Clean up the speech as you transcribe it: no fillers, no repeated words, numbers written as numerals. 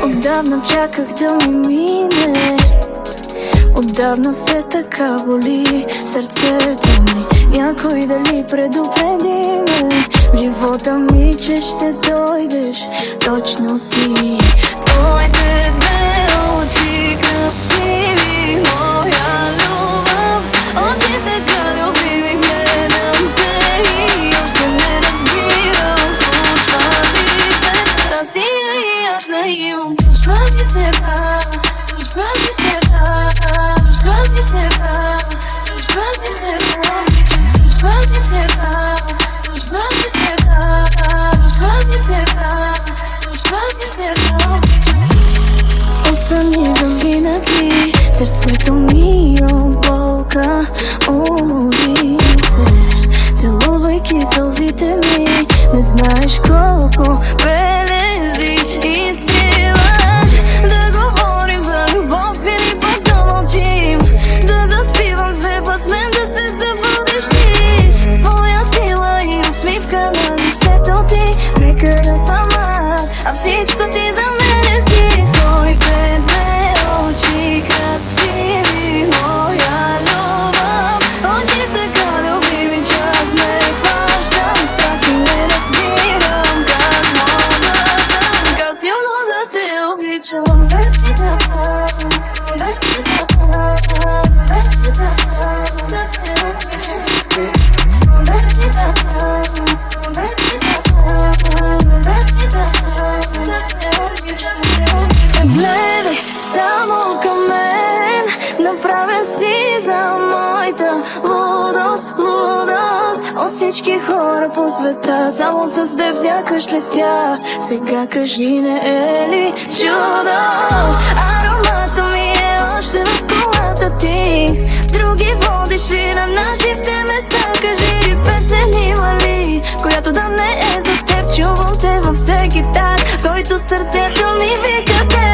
Отдавна чаках да ми мине, отдавна все така боли сърцето ми. Някой дали предупреди ме в живота ми, че ще дойдеш точно ти. Твоите две очи красиви, моя любов, очи така любими, гледам те и още не разбирам, случва ли се щастие и аз не имам. Празни се да, празни се да, празни се да, празни се да, празни се да, празни се да, празни се да, празни се да. Остани завинаги, сърцето ми от болка умори се, целувайки сълзите ми, не знаеш колко белези изтриваш. Да говорим за любов, спили пак да мълчим, да заспивам слепа с мен, да се събудиш ти. Твоя сила и усмивка на лицето ти, нека да съм аз, а всичко ти за мене си. Твоите две очи красиви, моя любов, очи така любими, чак ме хващам страх и не разбирам как мога така силно да те обичам. Гледай само към мен, направен си за моята лудост, лудост. От всички хора по света, само с теб сякаш летя. Сега кажи, не е ли чудо? Аромата ми е още в колата ти. Други водиш ли на нашите места? Кажи, песен има ли, която да не е за теб? Чувам те във всеки так, който сърцето ми вика те.